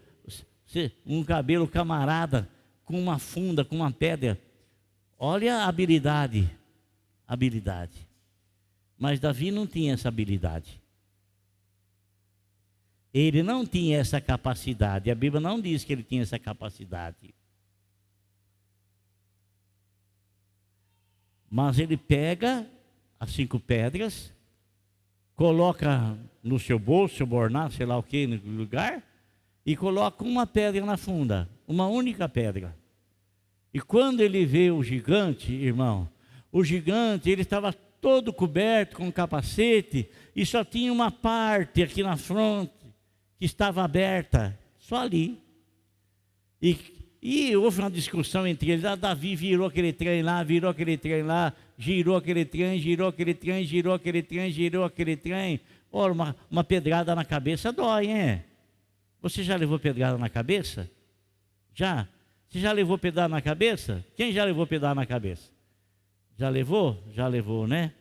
Um cabelo camarada com uma funda, com uma pedra. Olha a habilidade. Mas Davi não tinha essa habilidade. Ele não tinha essa capacidade. A Bíblia não diz que ele tinha essa capacidade. Mas ele pega as 5 pedras, coloca no seu bolso, seu borná, sei lá o que, no lugar, e coloca uma pedra na funda, uma única pedra. E quando ele vê o gigante, irmão, o gigante, ele estava todo coberto com capacete e só tinha uma parte aqui na fronte que estava aberta, só ali. E houve uma discussão entre eles. Davi virou aquele trem lá, virou aquele trem lá, girou aquele trem, girou aquele trem, girou aquele trem, girou aquele trem. Ora, uma pedrada na cabeça dói, hein? Você já levou pedrada na cabeça? Já? Você já levou pedrada na cabeça? Quem já levou pedrada na cabeça? Já levou? Já levou, né?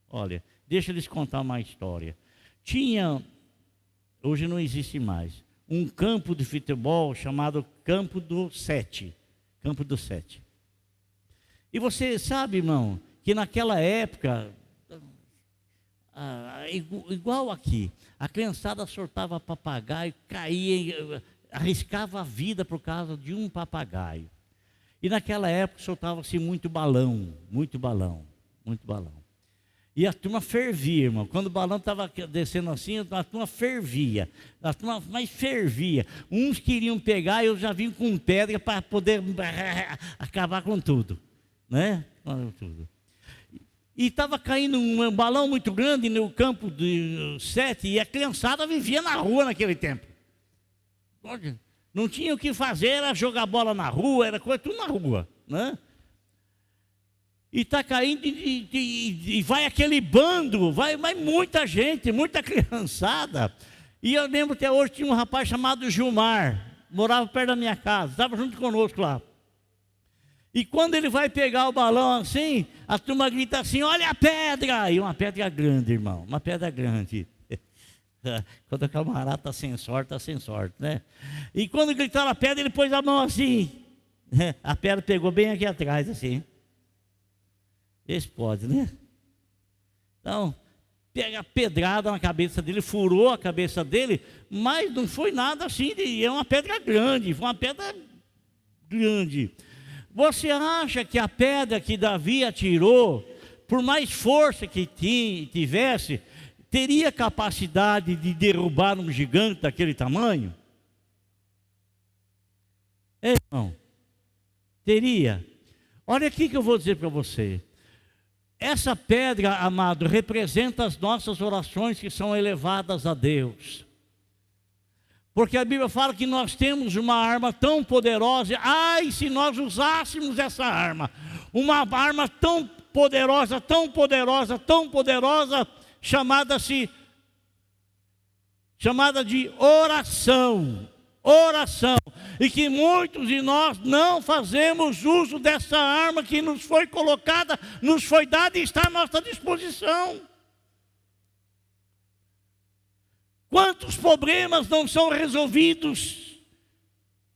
Olha, deixa eu lhes contar uma história. Hoje não existe mais, um campo de futebol chamado Campo do Sete. Campo do Sete. E você sabe, irmão, que naquela época, igual aqui, a criançada soltava papagaio, caía, arriscava a vida por causa de um papagaio. E naquela época soltava-se muito balão, muito balão, muito balão. E a turma fervia, irmão. Quando o balão estava descendo assim, a turma fervia. Mas fervia. Uns queriam pegar e eu já vim com pedra para poder acabar com tudo. Né? Tudo. E estava caindo um balão muito grande no campo do Sete e a criançada vivia na rua naquele tempo. Não tinha o que fazer, era jogar bola na rua, era coisa tudo na rua, né? E está caindo e vai aquele bando, vai muita gente, muita criançada. E eu lembro até hoje, tinha um rapaz chamado Gilmar, morava perto da minha casa, estava junto conosco lá. E quando ele vai pegar o balão assim, a turma grita assim, olha a pedra! E uma pedra grande, irmão, uma pedra grande. Quando o camarada está sem sorte, né? E quando gritaram a pedra, ele pôs a mão assim. A pedra pegou bem aqui atrás, assim. Esse pode, né? Então, pega a pedrada na cabeça dele, furou a cabeça dele, mas não foi nada assim, é uma pedra grande, foi uma pedra grande. Você acha que a pedra que Davi atirou, por mais força que tivesse, teria capacidade de derrubar um gigante daquele tamanho? Irmão, teria. Olha aqui que eu vou dizer para você. Essa pedra, amado, representa as nossas orações que são elevadas a Deus. Porque a Bíblia fala que nós temos uma arma tão poderosa. Ai, se nós usássemos essa arma. Uma arma tão poderosa, tão poderosa, tão poderosa, chamada de oração. Oração. E que muitos de nós não fazemos uso dessa arma que nos foi colocada, nos foi dada e está à nossa disposição. Quantos problemas não são resolvidos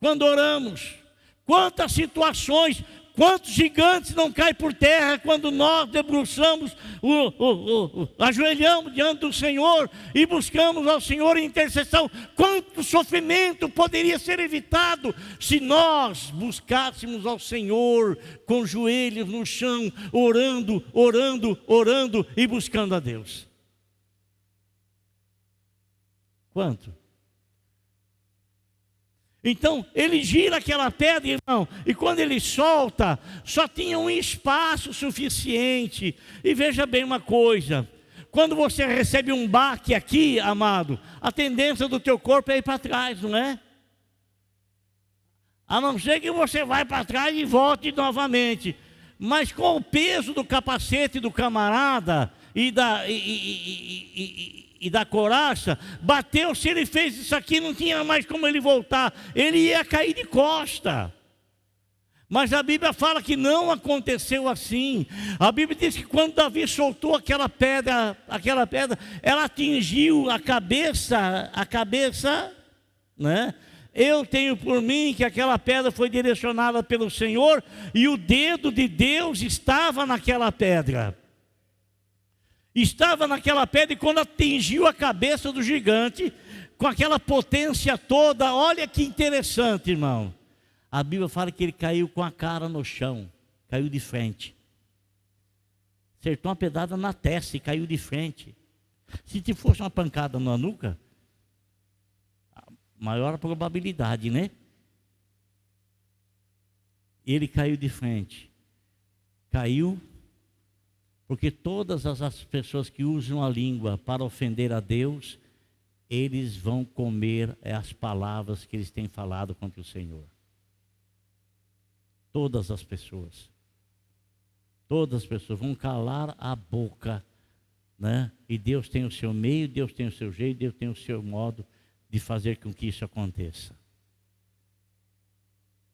quando oramos? Quantas situações, quantos gigantes não caem por terra quando nós debruçamos, ajoelhamos diante do Senhor e buscamos ao Senhor em intercessão? Quanto sofrimento poderia ser evitado se nós buscássemos ao Senhor com joelhos no chão, orando e buscando a Deus? Quanto? Então, ele gira aquela pedra, irmão, e quando ele solta, só tinha um espaço suficiente. E veja bem uma coisa, quando você recebe um baque aqui, amado, a tendência do teu corpo é ir para trás, não é? A não ser que você vai para trás e volte novamente. Mas com o peso do capacete do camarada e da coraça, bateu, se ele fez isso aqui, não tinha mais como ele voltar, ele ia cair de costa. Mas a Bíblia fala que não aconteceu assim. A Bíblia diz que quando Davi soltou aquela pedra, ela atingiu a cabeça né? Eu tenho por mim que aquela pedra foi direcionada pelo Senhor e o dedo de Deus estava naquela pedra. Estava naquela pedra e quando atingiu a cabeça do gigante, com aquela potência toda, olha que interessante, irmão. A Bíblia fala que ele caiu com a cara no chão, caiu de frente. Acertou uma pedrada na testa e caiu de frente. Se te fosse uma pancada na nuca, maior a probabilidade, né? Ele caiu de frente. Caiu porque todas as pessoas que usam a língua para ofender a Deus, eles vão comer as palavras que eles têm falado contra o Senhor. Todas as pessoas vão calar a boca, né? E Deus tem o seu meio, Deus tem o seu jeito, Deus tem o seu modo de fazer com que isso aconteça.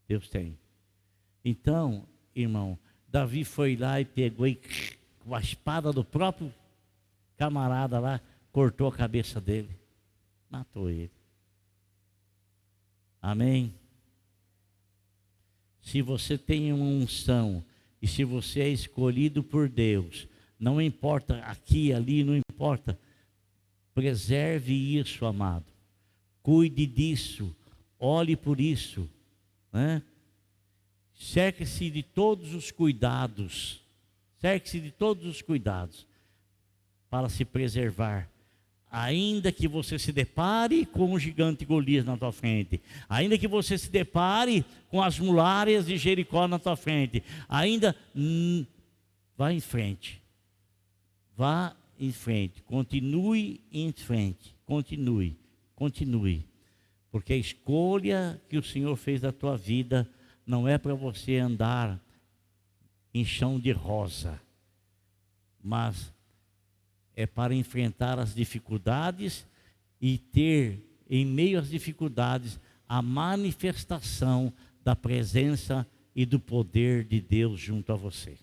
Deus tem. Então, irmão, Davi foi lá e pegou e com a espada do próprio camarada lá, cortou a cabeça dele, matou ele. Amém? Se você tem uma unção e se você é escolhido por Deus, não importa aqui, ali, não importa, preserve isso, amado. Cuide disso, olhe por isso, né? Cerque-se de todos os cuidados, para se preservar. Ainda que você se depare com o gigante Golias na tua frente, ainda que você se depare com as muralhas de Jericó na tua frente, ainda vá em frente, continue em frente, continue, porque a escolha que o Senhor fez da tua vida não é para você andar em chão de rosa, mas é para enfrentar as dificuldades e ter, em meio às dificuldades, a manifestação da presença e do poder de Deus junto a você.